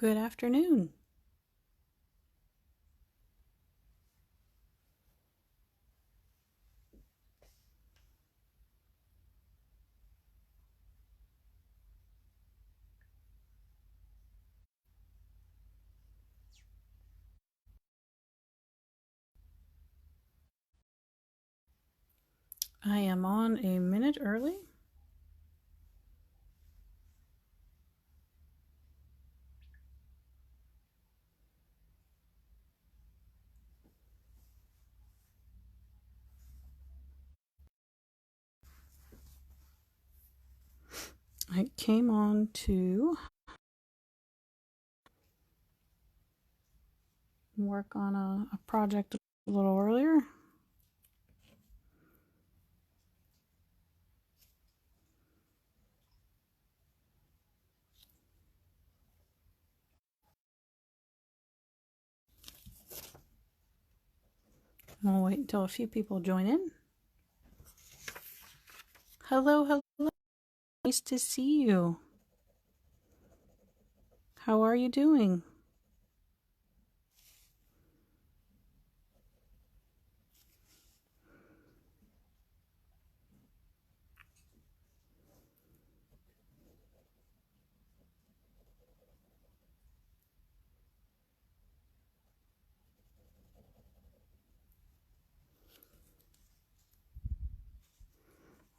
Good afternoon. I am on a minute early. I came on to work on a project a little earlier. I'll wait until a few people join in. Hello, hello. Nice to see you. How are you doing?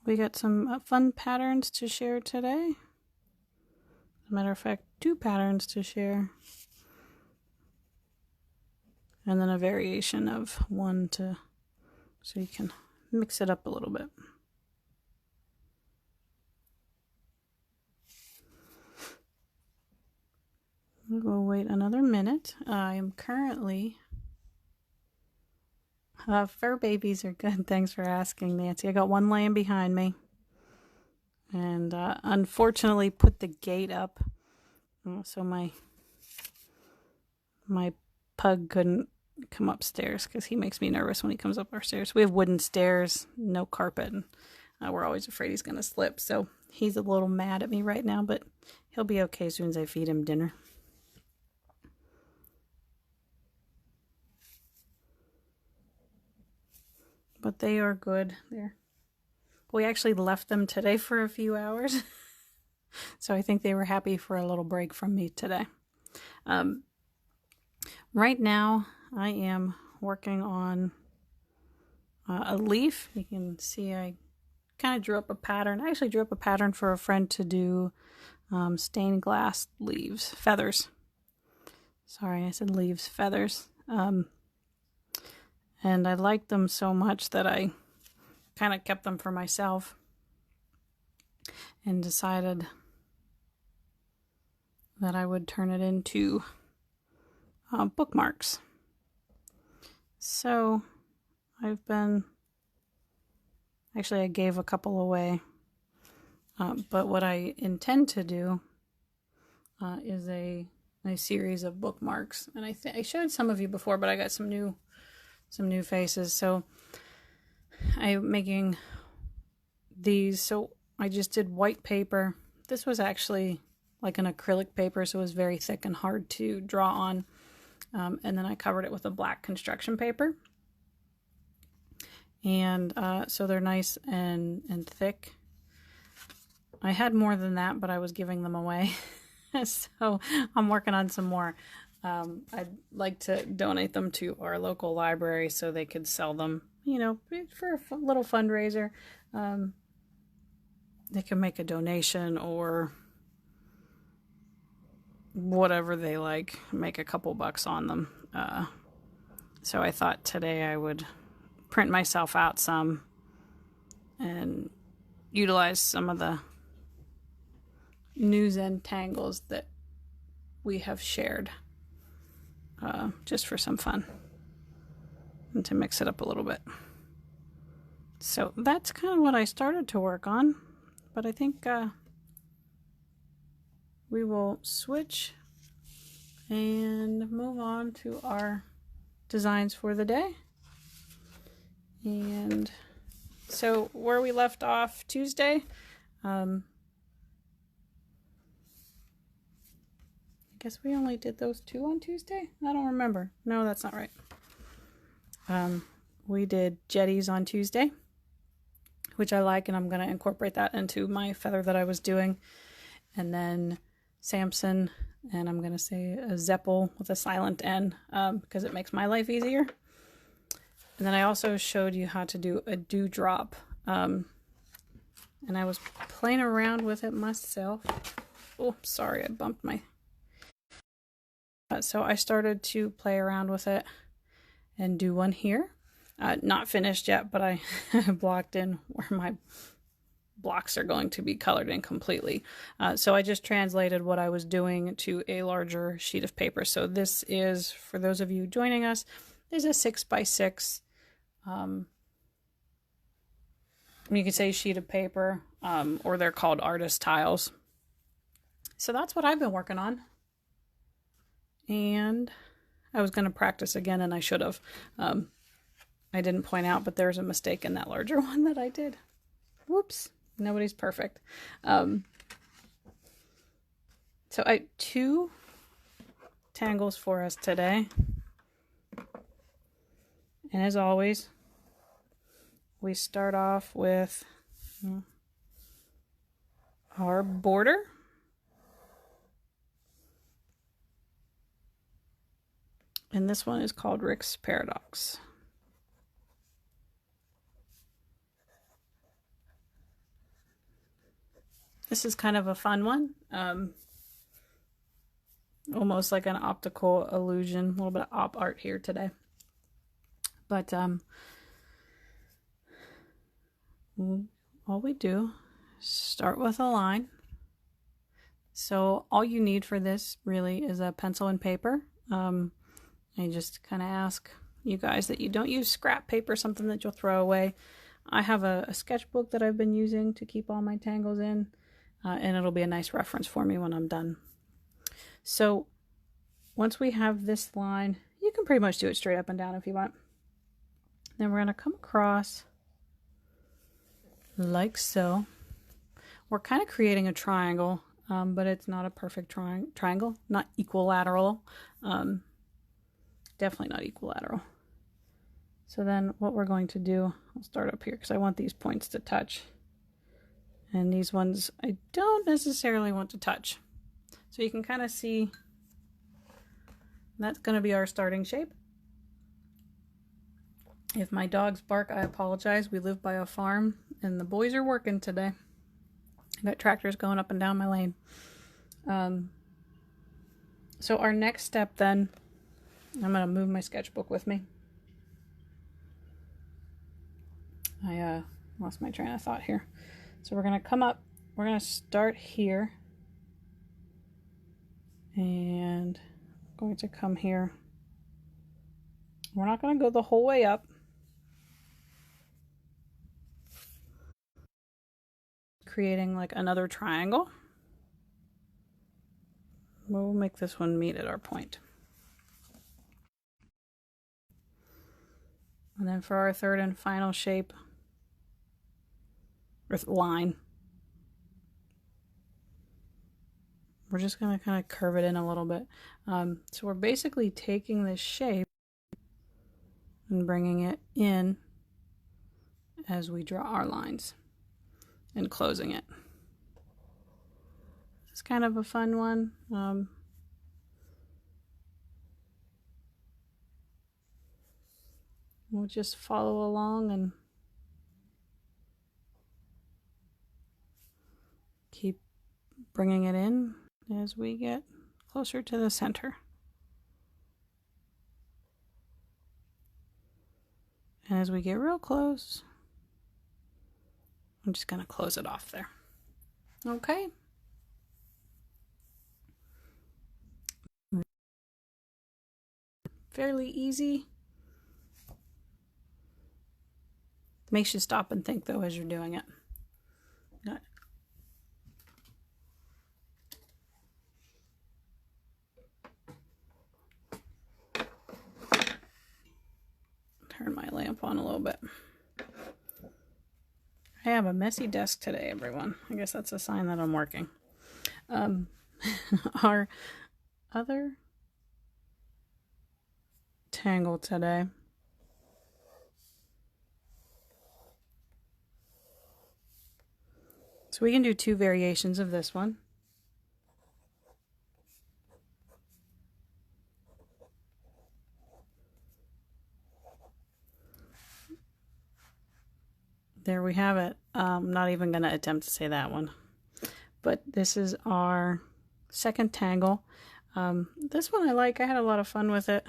We got some fun patterns to share today. As a matter of fact, 2 patterns to share. And then a variation of one so you can mix it up a little bit. We'll wait another minute. I am currently... fur babies are good. Thanks for asking, Nancy. I got one laying behind me. And unfortunately put the gate up. So my pug couldn't come upstairs because he makes me nervous when he comes up our stairs. We have wooden stairs, no carpet. And, we're always afraid he's going to slip. So he's a little mad at me right now, but he'll be okay as soon as I feed him dinner. But they are good. We actually left them today for a few hours. So I think they were happy for a little break from me today. Right now, I am working on a leaf. You can see I kind of drew up a pattern. I actually drew up a pattern for a friend to do stained glass leaves, feathers. Sorry, I said leaves, feathers. And I liked them so much that I kind of kept them for myself and decided that I would turn it into bookmarks. So I gave a couple away, but what I intend to do is a series of bookmarks. And I showed some of you before, but I got some new faces. So I'm making these. So I just did white paper. This was actually like an acrylic paper, so it was very thick and hard to draw on. And then I covered it with a black construction paper. And so they're nice and thick. I had more than that, but I was giving them away. So I'm working on some more. I'd like to donate them to our local library so they could sell them, for a little fundraiser. They can make a donation or whatever they like, make a couple bucks on them. So I thought today I would print myself out some and utilize some of the new Zentangles that we have shared, just for some fun and to mix it up a little bit. So that's kind of what I started to work on, but I think we will switch and move on to our designs for the day. And so where we left off Tuesday, you Guess we only did those 2 on Tuesday? I don't remember. No, that's not right. We did jetties on Tuesday, which I like, and I'm going to incorporate that into my feather that I was doing. And then Samson, and I'm going to say a Zeppel with a silent N, because it makes my life easier. And then I also showed you how to do a dewdrop. And I was playing around with it myself. Oh, sorry, I bumped my... So I started to play around with it and do one here. Not finished yet, but I blocked in where my blocks are going to be colored in completely. So I just translated what I was doing to a larger sheet of paper. So this is, for those of you joining us, is a 6x6. You could say sheet of paper, or they're called artist tiles. So that's what I've been working on. And I was going to practice again, and I should have. I didn't point out, but there's a mistake in that larger one that I did. Whoops. Nobody's perfect. So I 2 tangles for us today. And as always, we start off with our border. And this one is called Rick's Paradox. This is kind of a fun one. Almost like an optical illusion. A little bit of op art here today. But all we do is start with a line. So all you need for this really is a pencil and paper. I just kind of ask you guys that you don't use scrap paper, something that you'll throw away. I have a sketchbook that I've been using to keep all my tangles in, and it'll be a nice reference for me when I'm done. So once we have this line, you can pretty much do it straight up and down if you want. Then we're going to come across like so. We're kind of creating a triangle, but it's not a perfect triangle, not equilateral. Definitely not equilateral. So then what we're going to do, I'll start up here because I want these points to touch. And these ones I don't necessarily want to touch. So you can kind of see that's going to be our starting shape. If my dogs bark, I apologize. We live by a farm and the boys are working today. I got tractors going up and down my lane. So our next step then, I'm going to move my sketchbook with me. I lost my train of thought here. So we're going to come up, we're going to start here. And I'm going to come here. We're not going to go the whole way up. Creating like another triangle. We'll make this one meet at our point. And then for our third and final shape, or line, we're just going to kind of curve it in a little bit. So we're basically taking this shape and bringing it in as we draw our lines and closing it. This is kind of a fun one. We'll just follow along and keep bringing it in as we get closer to the center. And as we get real close, I'm just going to close it off there. Okay. Fairly easy. Makes you stop and think though as you're doing it. Good. Turn my lamp on a little bit. I have a messy desk today, everyone. I guess that's a sign that I'm working. Our other tangle today. So we can do 2 variations of this one. There we have it. I'm not even going to attempt to say that one. But this is our second tangle. This one I like. I had a lot of fun with it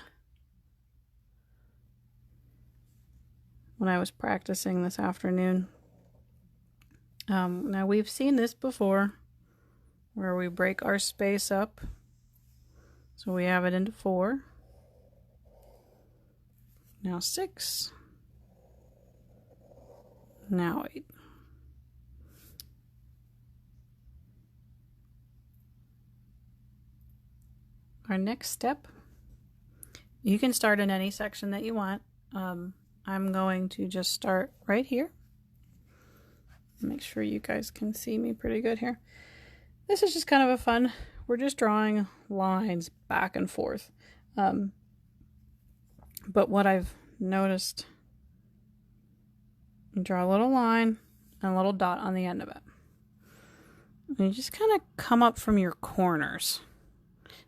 when I was practicing this afternoon. Now we've seen this before where we break our space up. So we have it into 4. Now 6. Now 8. Our next step, you can start in any section that you want. I'm going to just start right here. Make sure you guys can see me pretty good here. This is just kind of a fun, we're just drawing lines back and forth. But what I've noticed, you draw a little line and a little dot on the end of it. And you just kind of come up from your corners.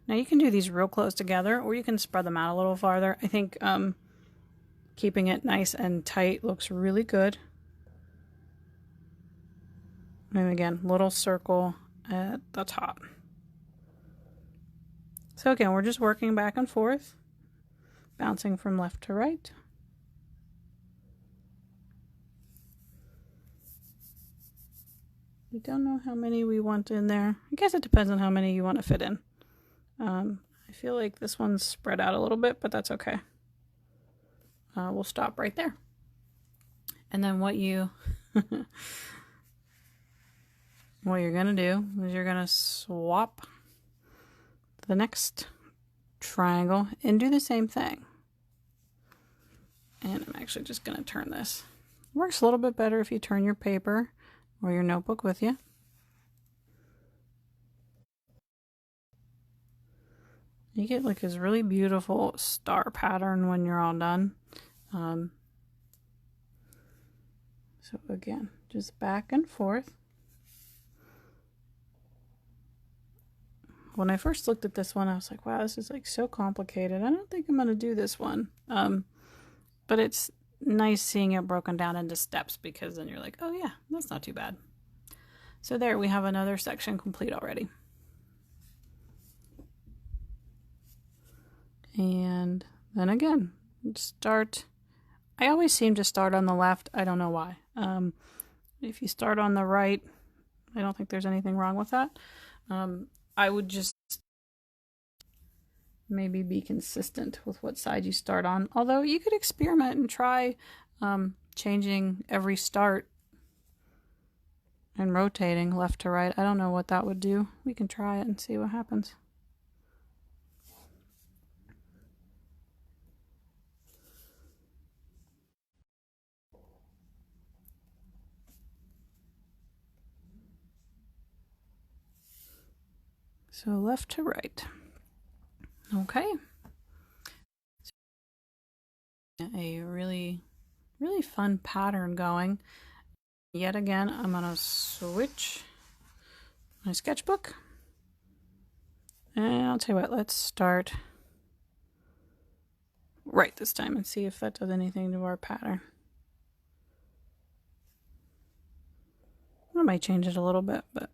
Now you can do these real close together, or you can spread them out a little farther. I think keeping it nice and tight looks really good. And again, little circle at the top. So again, we're just working back and forth, bouncing from left to right. We don't know how many we want in there. I guess it depends on how many you want to fit in. I feel like this one's spread out a little bit, but that's okay. We'll stop right there. And then what you're gonna do is you're gonna swap to the next triangle and do the same thing. And I'm actually just gonna turn this. It works a little bit better if you turn your paper or your notebook with you. You get like this really beautiful star pattern when you're all done. So again, just back and forth. When I first looked at this one, I was like, wow, this is like so complicated. I don't think I'm going to do this one. But it's nice seeing it broken down into steps, because then you're like, oh yeah, that's not too bad. So there we have another section complete already. And then again, start. I always seem to start on the left. I don't know why. If you start on the right, I don't think there's anything wrong with that. I would just maybe be consistent with what side you start on. Although you could experiment and try changing every start and rotating left to right. I don't know what that would do. We can try it and see what happens. So left to right. Okay. A really fun pattern going. Yet again, I'm gonna switch my sketchbook. And I'll tell you what, let's start right this time and see if that does anything to our pattern. I might change it a little bit, but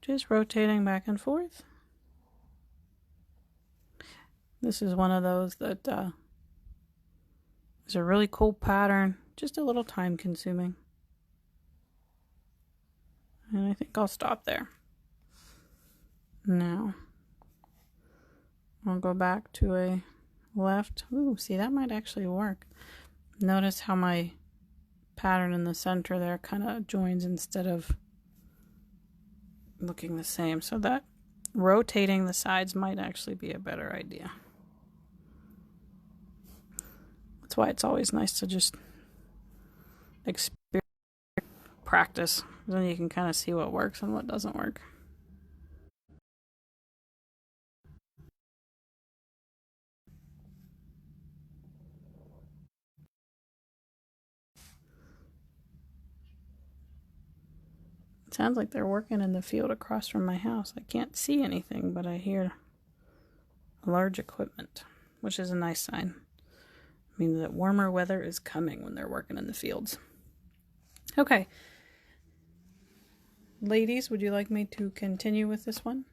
just rotating back and forth. This is one of those that is a really cool pattern, just a little time consuming. And I think I'll stop there. Now, I'll go back to a left. Ooh, see, that might actually work. Notice how my pattern in the center there kind of joins instead of looking the same. So that rotating the sides might actually be a better idea. That's why it's always nice to just practice. Then you can kind of see what works and what doesn't work. It sounds like they're working in the field across from my house. I can't see anything, but I hear large equipment, which is a nice sign. It means that warmer weather is coming when they're working in the fields. Okay. Ladies, would you like me to continue with this one?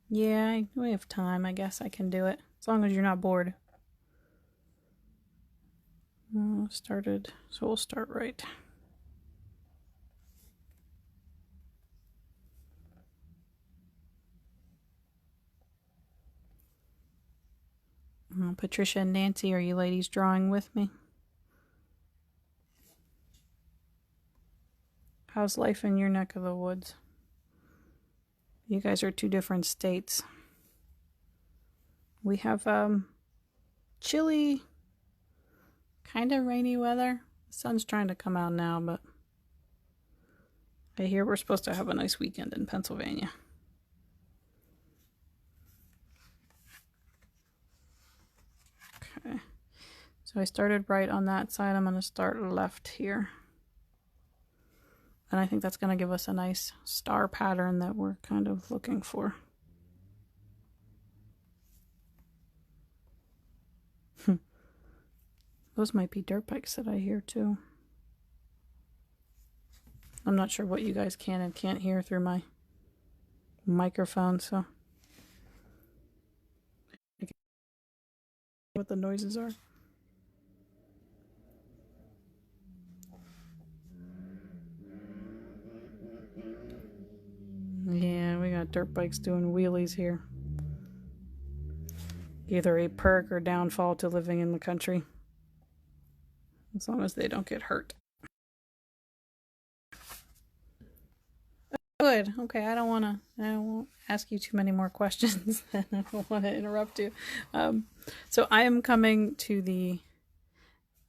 Yeah, we have time. I guess I can do it. As long as you're not bored. Started, so we'll start right. Patricia and Nancy, are you ladies drawing with me? How's life in your neck of the woods? You guys are two different states. We have chilly, kind of rainy weather. The sun's trying to come out now, but I hear we're supposed to have a nice weekend in Pennsylvania. Okay, so I started right on that side. I'm going to start left here. And I think that's going to give us a nice star pattern that we're kind of looking for. Those might be dirt bikes that I hear too. I'm not sure what you guys can and can't hear through my microphone, so what the noises are. Yeah, we got dirt bikes doing wheelies here. Either a perk or downfall to living in the country. As long as they don't get hurt. Good. Okay, I won't ask you too many more questions. Then I don't want to interrupt you. So I am coming to the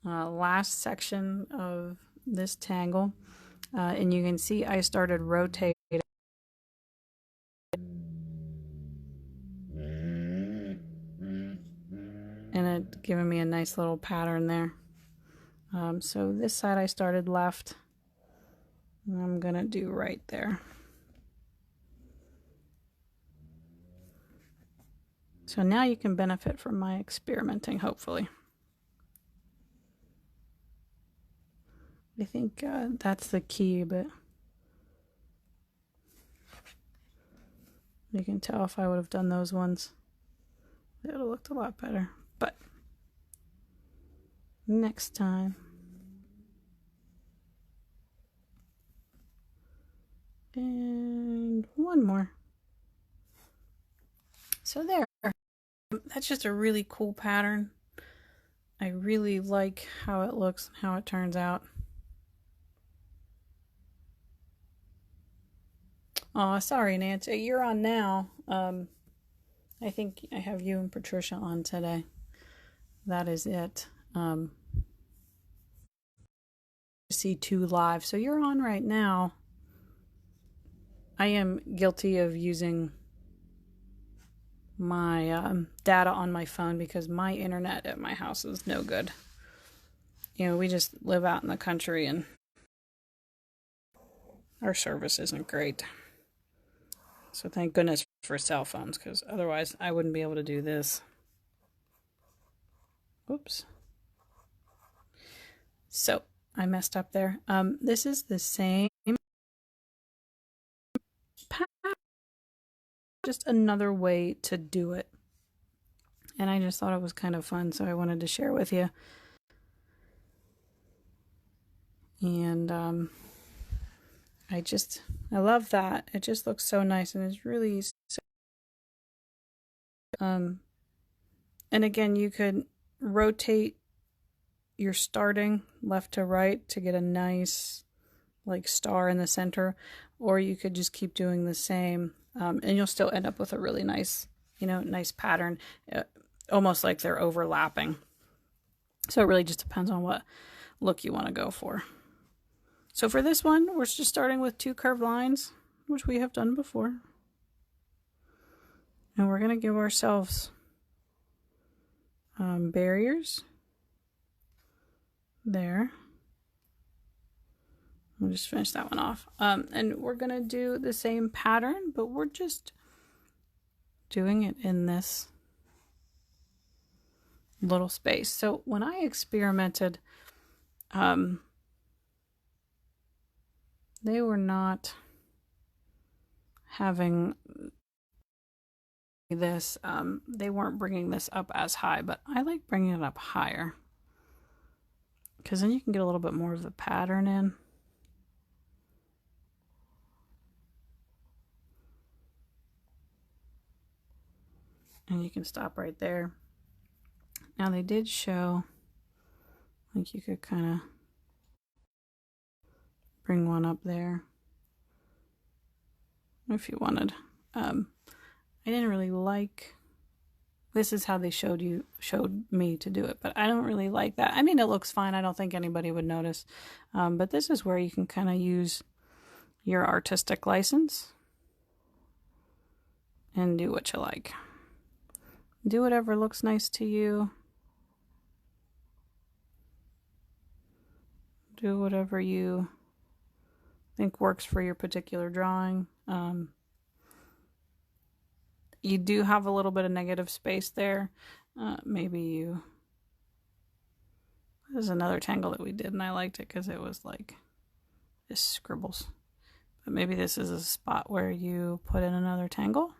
last section of this tangle. And you can see I started rotating. And it giving me a nice little pattern there. So this side I started left. I'm going to do right there. So now you can benefit from my experimenting, hopefully. I think that's the key, but you can tell if I would have done those ones, it would have looked a lot better. But next time. And one more. So there. That's just a really cool pattern. I really like how it looks and how it turns out. Oh, sorry, Nancy. You're on now. I think I have you and Patricia on today. That is it. See two live. So you're on right now. I am guilty of using my data on my phone because my internet at my house is no good. You know, we just live out in the country and our service isn't great. So thank goodness for cell phones, because otherwise I wouldn't be able to do this. Oops. So I messed up there. This is the same pattern, just another way to do it. And I just thought it was kind of fun, so I wanted to share with you. And I love that. It just looks so nice, and it's really so, and again, you could rotate your starting left to right to get a nice like star in the center, or you could just keep doing the same, and you'll still end up with a really nice, nice pattern, almost like they're overlapping. So it really just depends on what look you want to go for. So for this one, we're just starting with 2 curved lines, which we have done before. And we're going to give ourselves barriers there. We'll just finish that one off. And we're going to do the same pattern, but we're just doing it in this little space. So when I experimented, they were not having this, they weren't bringing this up as high, but I like bringing it up higher because then you can get a little bit more of the pattern in. And you can stop right there. Now they did show, like you could kind of bring one up there if you wanted. I didn't really like, this is how they showed me to do it, but I don't really like that. I mean, it looks fine. I don't think anybody would notice. But this is where you can kind of use your artistic license and do what you like. Do whatever looks nice to you. Do whatever you think works for your particular drawing. You do have a little bit of negative space there. Maybe you... This is another tangle that we did, and I liked it because it was like just scribbles. But maybe this is a spot where you put in another tangle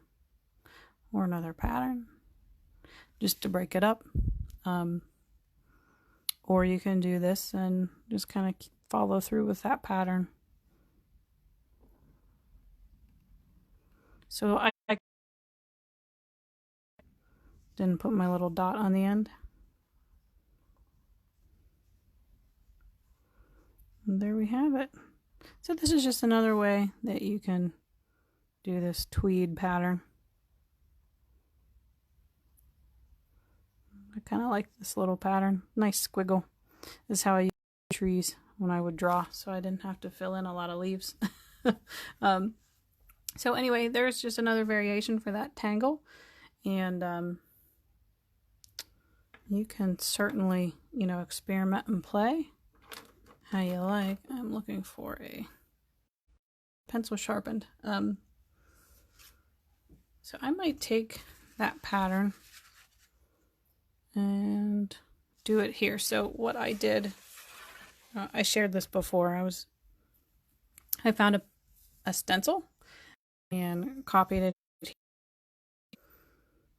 or another pattern just to break it up. Or you can do this and just kind of follow through with that pattern. So I didn't put my little dot on the end. And there we have it. So this is just another way that you can do this tweed pattern. I kind of like this little pattern. Nice squiggle. This is how I use trees when I would draw, so I didn't have to fill in a lot of leaves. So anyway, there's just another variation for that tangle. And you can certainly, you know, experiment and play how you like. I'm looking for a pencil sharpened. So I might take that pattern and do it here. So what I did, I shared this before. I found a stencil and copied it.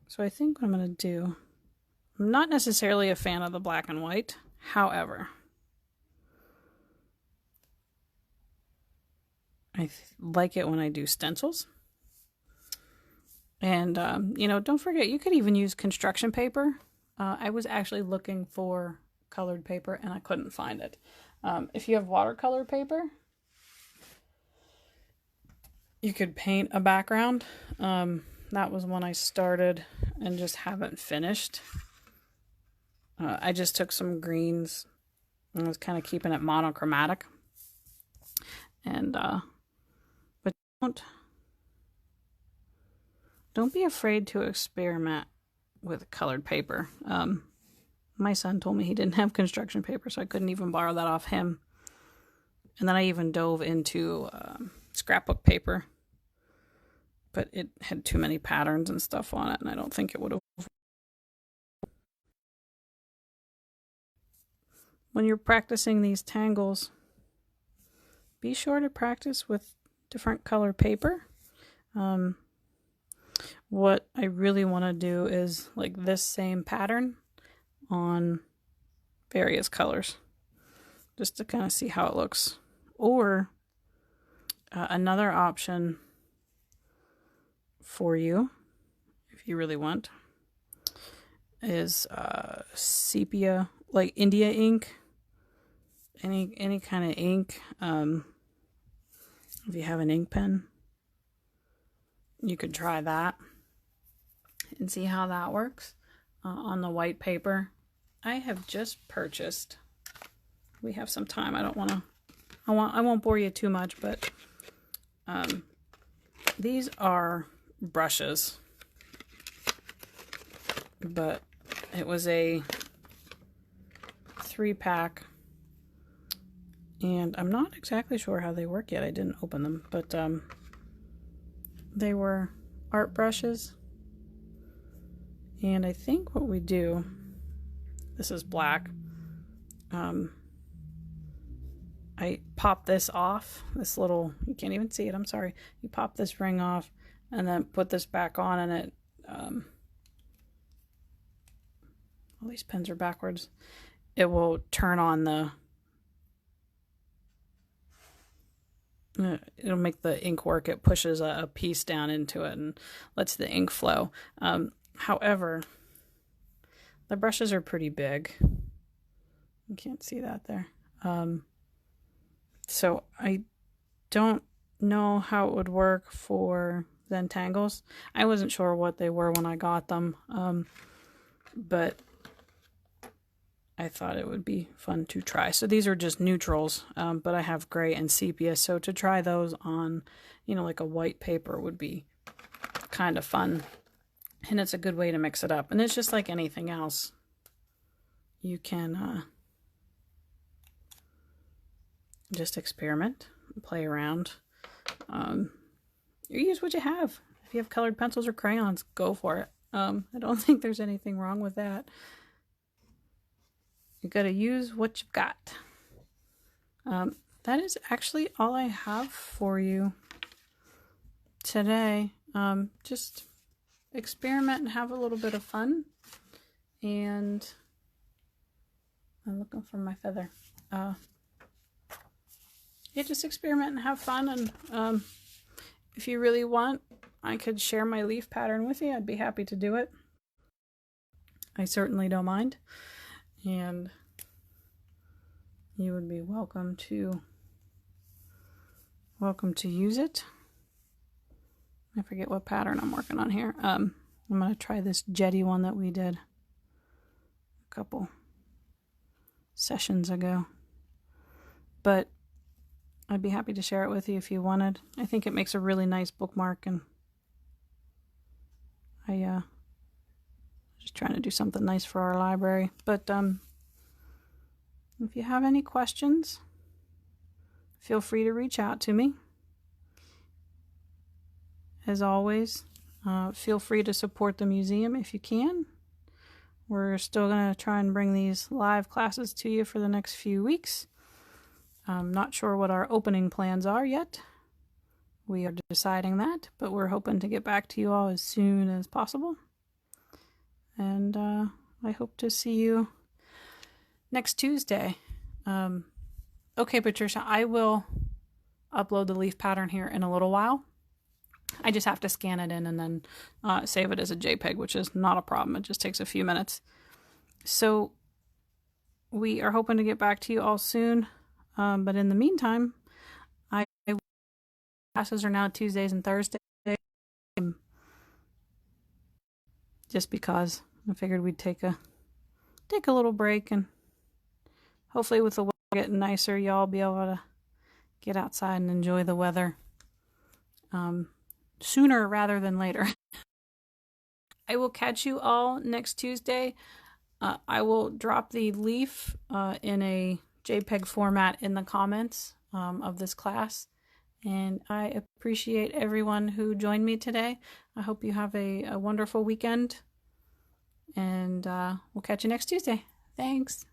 So I think what I'm going to do, I'm not necessarily a fan of the black and white. However, I like it when I do stencils. And, you know, don't forget, you could even use construction paper. I was actually looking for colored paper and I couldn't find it. If you have watercolor paper, you could paint a background. That was when I started and just haven't finished. I just took some greens and was kind of keeping it monochromatic. And, but don't be afraid to experiment with colored paper. My son told me he didn't have construction paper, so I couldn't even borrow that off him. And then I even dove into scrapbook paper, but it had too many patterns and stuff on it, and I don't think it would have. When you're practicing these tangles, be sure to practice with different color paper. What I really want to do is like this same pattern on various colors, just to kind of see how it looks. Or another option for you, if you really want, is sepia, like India ink, any kind of ink. If you have an ink pen, you could try that and see how that works on the white paper. I have just purchased, we have some time, I don't want to I won't bore you too much, but these are brushes. But it was a 3-pack. And I'm not exactly sure how they work yet. I didn't open them, but they were art brushes. And I think what we do, this is black. I pop this off, this little, you can't even see it, I'm sorry. You pop this ring off and then put this back on, and it, all these pens are backwards. It will turn on the, it'll make the ink work. It pushes a piece down into it and lets the ink flow. However, the brushes are pretty big. You can't see that there. So I don't know how it would work for Zentangles. I wasn't sure what they were when I got them, but I thought it would be fun to try. So these are just neutrals, but I have gray and sepia, so to try those on, you know, like a white paper would be kind of fun. And it's a good way to mix it up. And it's just like anything else. You can just experiment, play around. You use what you have. If you have colored pencils or crayons, go for it. I don't think there's anything wrong with that. You gotta use what you've got. That is actually all I have for you today. Just experiment and have a little bit of fun. And I'm looking for my feather. Yeah, just experiment and have fun. And if you really want, I could share my leaf pattern with you. I'd be happy to do it. I certainly don't mind. And you would be welcome to use it. I forget what pattern I'm working on here. I'm going to try this jetty one that we did a couple sessions ago. But I'd be happy to share it with you if you wanted. I think it makes a really nice bookmark, and just trying to do something nice for our library. But if you have any questions, feel free to reach out to me. As always, feel free to support the museum if you can. We're still going to try and bring these live classes to you for the next few weeks. I'm not sure what our opening plans are yet. We are deciding that, but we're hoping to get back to you all as soon as possible. And I hope to see you next Tuesday. Okay, Patricia, I will upload the leaf pattern here in a little while. I just have to scan it in and then save it as a JPEG, which is not a problem. It just takes a few minutes. So we are hoping to get back to you all soon. But in the meantime, classes are now Tuesdays and Thursdays. Just because I figured we'd take a little break, and hopefully with the weather getting nicer, y'all be able to get outside and enjoy the weather sooner rather than later. I will catch you all next Tuesday. I will drop the leaf in a JPEG format in the comments of this class. And I appreciate everyone who joined me today. I hope you have a wonderful weekend. And we'll catch you next Tuesday. Thanks.